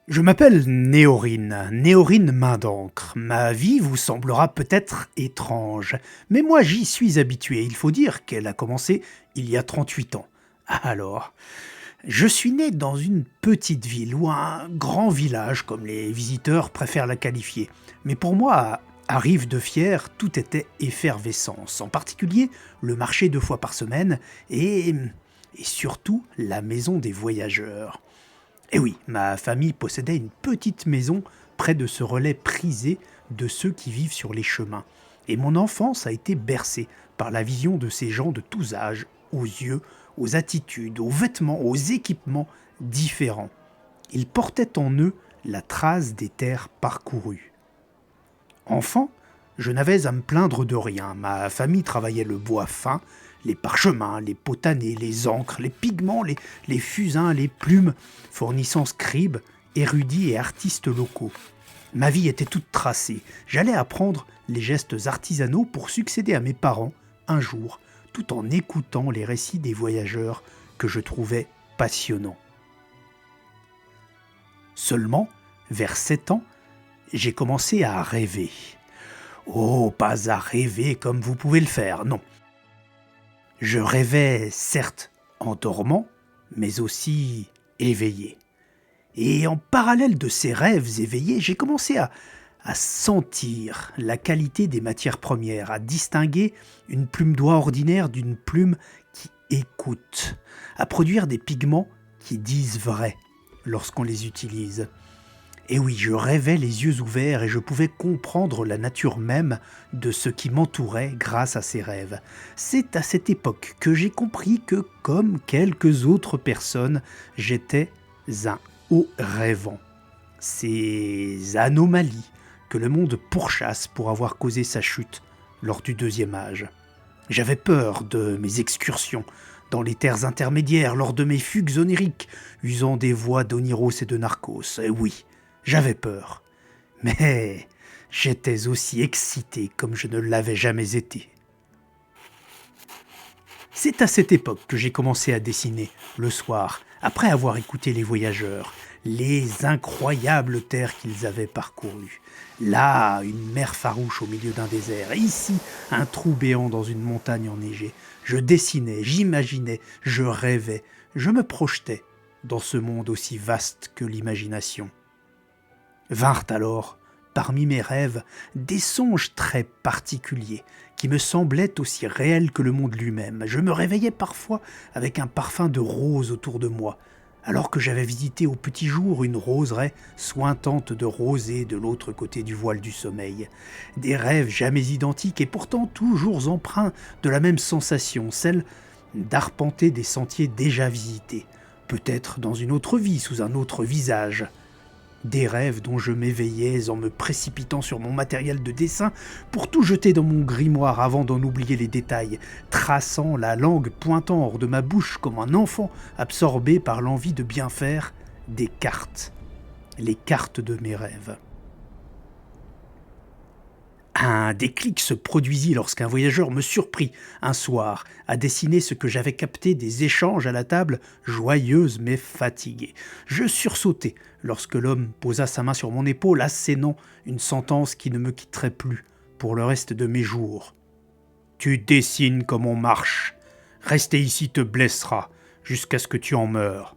Je m'appelle Néorine main d'encre. Ma vie vous semblera peut-être étrange, mais moi j'y suis habitué. Il faut dire qu'elle a commencé il y a 38 ans. Alors, je suis né dans une petite ville ou un grand village, comme les visiteurs préfèrent la qualifier. Mais pour moi, à Rive-de-Fier, tout était effervescence, en particulier le marché 2 fois par semaine et surtout la maison des voyageurs. Et oui, ma famille possédait une petite maison près de ce relais prisé de ceux qui vivent sur les chemins. Et mon enfance a été bercée par la vision de ces gens de tous âges, aux yeux, aux attitudes, aux vêtements, aux équipements différents. Ils portaient en eux la trace des terres parcourues. Enfant, je n'avais à me plaindre de rien. Ma famille travaillait le bois fin, les parchemins, les potanés, les encres, les pigments, les fusains, les plumes, fournissant scribes, érudits et artistes locaux. Ma vie était toute tracée. J'allais apprendre les gestes artisanaux pour succéder à mes parents un jour, tout en écoutant les récits des voyageurs que je trouvais passionnants. Seulement, vers 7 ans, j'ai commencé à rêver. Oh, pas à rêver comme vous pouvez le faire, non. Je rêvais, certes, en dormant, mais aussi éveillé. Et en parallèle de ces rêves éveillés, j'ai commencé à sentir la qualité des matières premières, à distinguer une plume d'oie ordinaire d'une plume qui écoute, à produire des pigments qui disent vrai lorsqu'on les utilise. Et oui, je rêvais les yeux ouverts et je pouvais comprendre la nature même de ce qui m'entourait grâce à ces rêves. C'est à cette époque que j'ai compris que, comme quelques autres personnes, j'étais un haut rêvant. Ces anomalies que le monde pourchasse pour avoir causé sa chute lors du deuxième âge. J'avais peur de mes excursions dans les terres intermédiaires lors de mes fugues oniriques, usant des voix d'Oniros et de Narcos. Et oui, j'avais peur, mais j'étais aussi excité comme je ne l'avais jamais été. C'est à cette époque que j'ai commencé à dessiner, le soir, après avoir écouté les voyageurs, les incroyables terres qu'ils avaient parcourues. Là, une mer farouche au milieu d'un désert, et ici, un trou béant dans une montagne enneigée. Je dessinais, j'imaginais, je rêvais, je me projetais dans ce monde aussi vaste que l'imagination. Vinrent alors, parmi mes rêves, des songes très particuliers, qui me semblaient aussi réels que le monde lui-même. Je me réveillais parfois avec un parfum de rose autour de moi, alors que j'avais visité au petit jour une roseraie sointante de rosée de l'autre côté du voile du sommeil. Des rêves jamais identiques et pourtant toujours empreints de la même sensation, celle d'arpenter des sentiers déjà visités, peut-être dans une autre vie, sous un autre visage. Des rêves dont je m'éveillais en me précipitant sur mon matériel de dessin pour tout jeter dans mon grimoire avant d'en oublier les détails, traçant la langue pointant hors de ma bouche comme un enfant absorbé par l'envie de bien faire des cartes. Les cartes de mes rêves. Un déclic se produisit lorsqu'un voyageur me surprit un soir à dessiner ce que j'avais capté des échanges à la table, joyeuse mais fatiguée. Je sursautai lorsque l'homme posa sa main sur mon épaule, assénant une sentence qui ne me quitterait plus pour le reste de mes jours. « Tu dessines comme on marche. Rester ici te blessera jusqu'à ce que tu en meures. »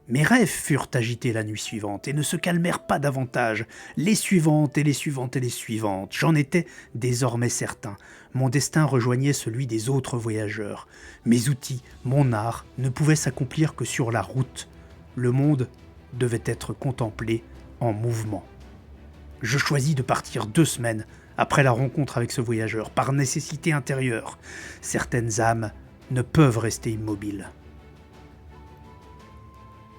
Mes rêves furent agités la nuit suivante et ne se calmèrent pas davantage. Les suivantes et les suivantes et les suivantes. J'en étais désormais certain. Mon destin rejoignait celui des autres voyageurs. Mes outils, mon art, ne pouvaient s'accomplir que sur la route. Le monde devait être contemplé en mouvement. Je choisis de partir 2 semaines après la rencontre avec ce voyageur, par nécessité intérieure. Certaines âmes ne peuvent rester immobiles.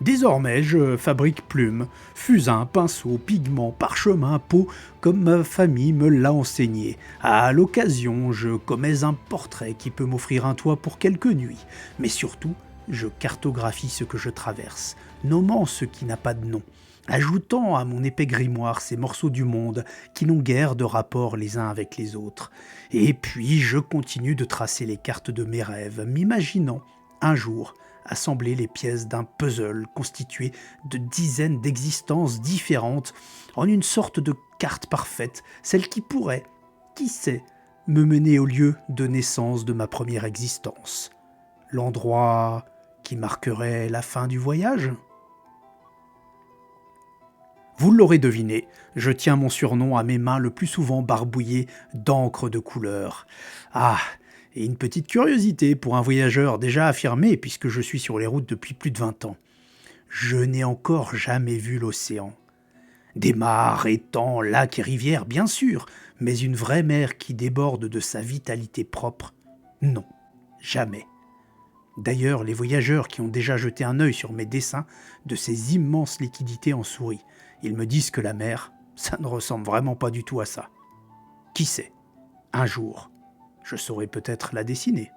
Désormais, je fabrique plumes, fusains, pinceaux, pigments, parchemins, peaux, comme ma famille me l'a enseigné. À l'occasion, je commets un portrait qui peut m'offrir un toit pour quelques nuits. Mais surtout, je cartographie ce que je traverse, nommant ce qui n'a pas de nom, ajoutant à mon épais grimoire ces morceaux du monde qui n'ont guère de rapport les uns avec les autres. Et puis, je continue de tracer les cartes de mes rêves, m'imaginant, un jour, assembler les pièces d'un puzzle constitué de dizaines d'existences différentes en une sorte de carte parfaite, celle qui pourrait, qui sait, me mener au lieu de naissance de ma première existence. L'endroit qui marquerait la fin du voyage ? Vous l'aurez deviné, je tiens mon surnom à mes mains le plus souvent barbouillées d'encre de couleur. Ah, et une petite curiosité pour un voyageur déjà affirmé puisque je suis sur les routes depuis plus de 20 ans. Je n'ai encore jamais vu l'océan. Des mares, étangs, lacs et rivières, bien sûr, mais une vraie mer qui déborde de sa vitalité propre, non, jamais. D'ailleurs, les voyageurs qui ont déjà jeté un œil sur mes dessins de ces immenses liquidités en sourient, ils me disent que la mer, ça ne ressemble vraiment pas du tout à ça. Qui sait, un jour, je saurai peut-être la dessiner.